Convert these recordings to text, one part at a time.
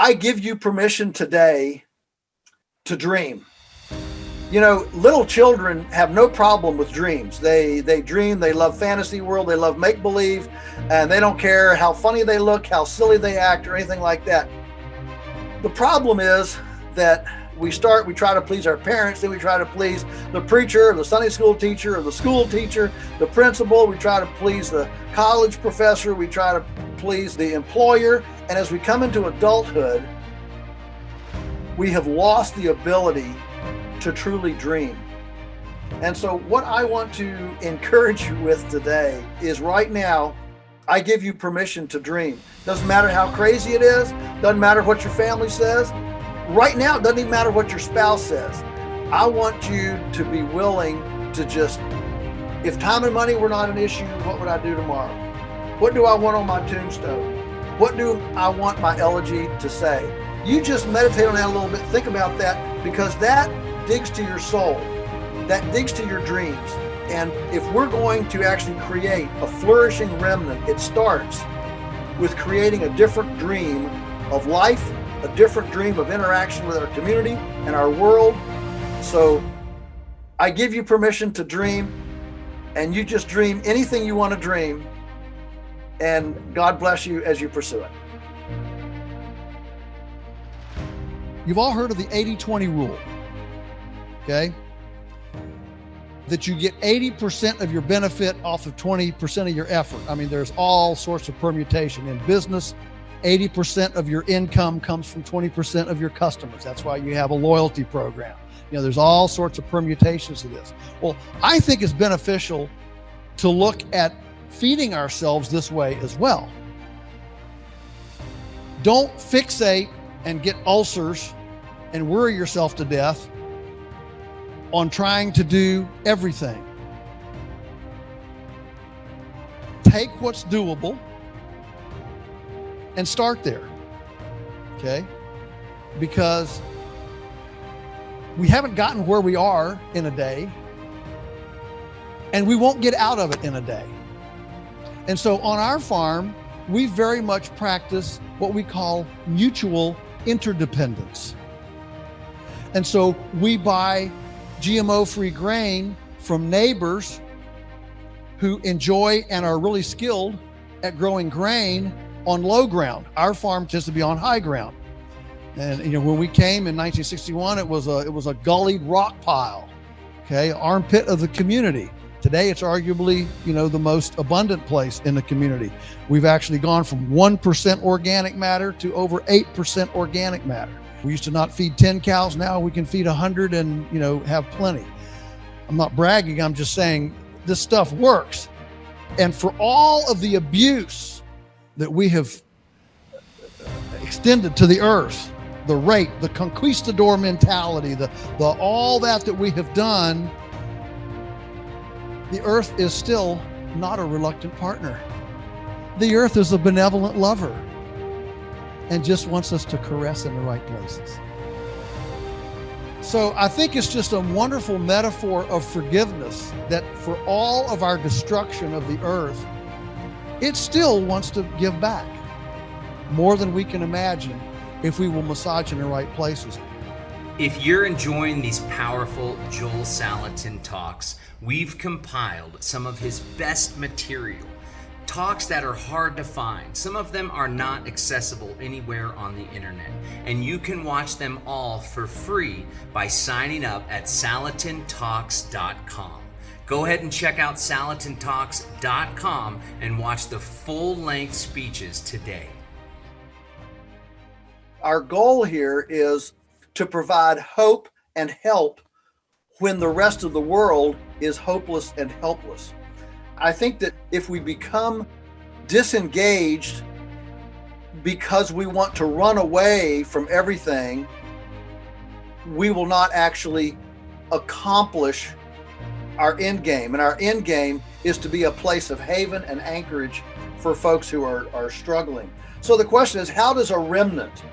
I give you permission today to dream. You know, little children have no problem with dreams. They dream, they love fantasy world, they love make-believe, and they don't care how funny they look, how silly they act, or anything like that. The problem is that we try to please our parents, then we try to please the preacher, or the Sunday school teacher, or the school teacher, the principal, we try to please the college professor, we try to please the employer, and as we come into adulthood, we have lost the ability to truly dream. And so what I want to encourage you with today is right now, I give you permission to dream. Doesn't matter how crazy it is, doesn't matter what your family says. Right now, it doesn't even matter what your spouse says. I want you to be willing to just, if time and money were not an issue, what would I do tomorrow? What do I want on my tombstone? What do I want my elegy to say? You just meditate on that a little bit, think about that, because that digs to your soul, that digs to your dreams. And if we're going to actually create a flourishing remnant, it starts with creating a different dream of life, a different dream of interaction with our community and our world. So I give you permission to dream, and you just dream anything you want to dream, and God bless you as you pursue it. You've all heard of the 80-20 rule, okay? That you get 80% of your benefit off of 20% of your effort. I mean, there's all sorts of permutation. In business, 80% of your income comes from 20% of your customers. That's why you have a loyalty program. You know, there's all sorts of permutations to this. Well, I think it's beneficial to look at feeding ourselves this way as well. Don't fixate and get ulcers and worry yourself to death on trying to do everything. Take what's doable and start there, okay? Because we haven't gotten where we are in a day, and we won't get out of it in a day. And so on our farm, we very much practice what we call mutual interdependence. And so we buy GMO-free grain from neighbors who enjoy and are really skilled at growing grain on low ground. Our farm tends to be on high ground. And you know, when we came in 1961, it was a gullied rock pile, okay, armpit of the community. Today, it's arguably, you know, the most abundant place in the community. We've actually gone from 1% organic matter to over 8% organic matter. We used to not feed 10 cows. Now we can feed 100 and, you know, have plenty. I'm not bragging. I'm just saying this stuff works. And for all of the abuse that we have extended to the earth, the rape, the conquistador mentality, the all that we have done, the earth is still not a reluctant partner. The earth is a benevolent lover and just wants us to caress in the right places. So I think it's just a wonderful metaphor of forgiveness, that for all of our destruction of the earth, it still wants to give back more than we can imagine if we will massage in the right places. If you're enjoying these powerful Joel Salatin talks, we've compiled some of his best material. Talks that are hard to find. Some of them are not accessible anywhere on the internet. And you can watch them all for free by signing up at salatintalks.com. Go ahead and check out salatintalks.com and watch the full-length speeches today. Our goal here is to provide hope and help when the rest of the world is hopeless and helpless. I think that if we become disengaged because we want to run away from everything, we will not actually accomplish our end game. And our end game is to be a place of haven and anchorage for folks who are struggling. So the question is, how does a remnant,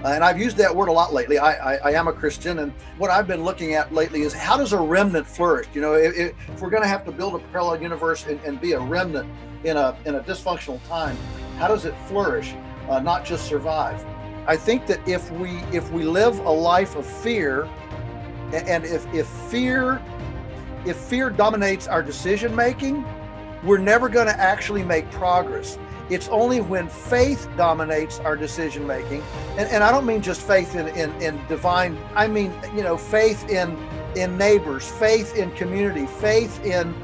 and I've used that word a lot lately. I am a Christian, and what I've been looking at lately is, how does a remnant flourish? You know, if we're going to have to build a parallel universe and be a remnant in a dysfunctional time, how does it flourish, not just survive? I think that if we live a life of fear, and if fear dominates our decision making, we're never going to actually make progress. It's only when faith dominates our decision making, and I don't mean just faith in divine. I mean, faith in neighbors, faith in community, faith in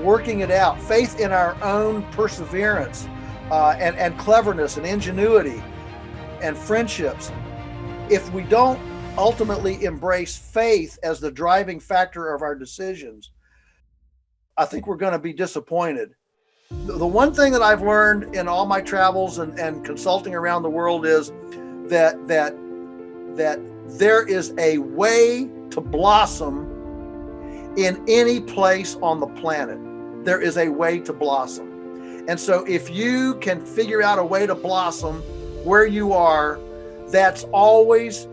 working it out, faith in our own perseverance, and cleverness and ingenuity and friendships. If we don't ultimately embrace faith as the driving factor of our decisions, I think we're going to be disappointed. The one thing that I've learned in all my travels and consulting around the world is that there is a way to blossom in any place on the planet. There is a way to blossom. And so if you can figure out a way to blossom where you are, that's always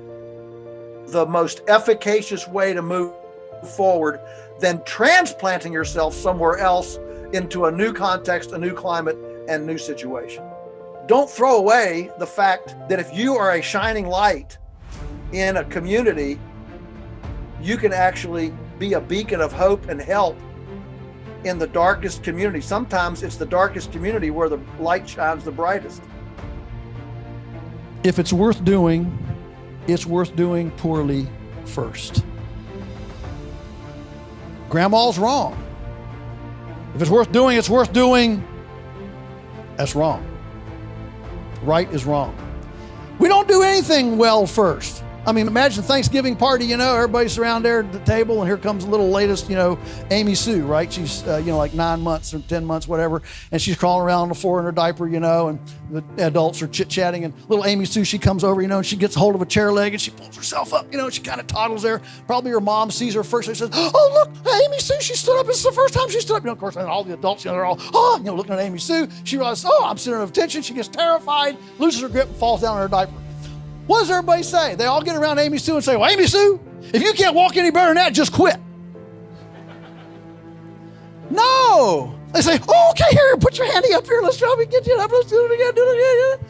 the most efficacious way to move forward than transplanting yourself somewhere else into a new context, a new climate, and new situation. Don't throw away the fact that if you are a shining light in a community, you can actually be a beacon of hope and help in the darkest community. Sometimes it's the darkest community where the light shines the brightest. If it's worth doing, it's worth doing poorly first. Grandma's wrong. If it's worth doing, it's worth doing. That's wrong. Right is wrong. We don't do anything well first. I mean, imagine Thanksgiving party, everybody's around there at the table, and here comes the little latest, Amy Sue, right? She's, like 9 months or 10 months, whatever, and she's crawling around on the floor in her diaper, and the adults are chit-chatting, and little Amy Sue, she comes over, and she gets a hold of a chair leg, and she pulls herself up, she kind of toddles there. Probably her mom sees her first, and says, "Oh, look, Amy Sue, she stood up. This is the first time she stood up." Of course, and all the adults, they're all, looking at Amy Sue. She realizes, I'm center of attention. She gets terrified, loses her grip, and falls down in her diaper. What does everybody say? They all get around Amy Sue and say, "Well, Amy Sue, if you can't walk any better than that, just quit." No. They say, "Okay, here, put your handy up here. Let's try to get you up. Let's do it again.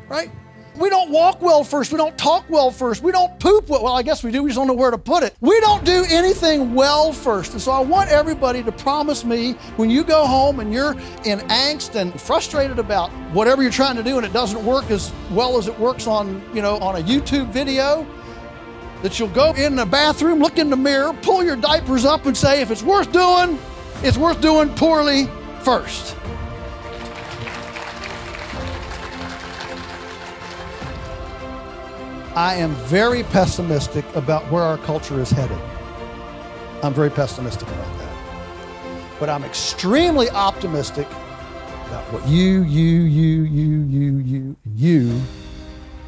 Right? We don't walk well first. We don't talk well first. We don't poop well. Well, I guess we do. We just don't know where to put it. We don't do anything well first. And so I want everybody to promise me when you go home and you're in angst and frustrated about whatever you're trying to do and it doesn't work as well as it works on a YouTube video, that you'll go in the bathroom, look in the mirror, pull your diapers up and say, if it's worth doing poorly first. I am very pessimistic about where our culture is headed. I'm very pessimistic about that. But I'm extremely optimistic about what you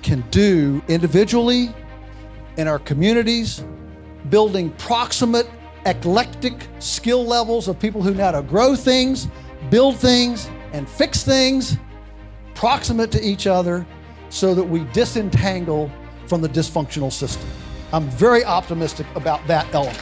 can do individually in our communities, building proximate, eclectic skill levels of people who know how to grow things, build things, and fix things proximate to each other so that we disentangle from the dysfunctional system. I'm very optimistic about that element.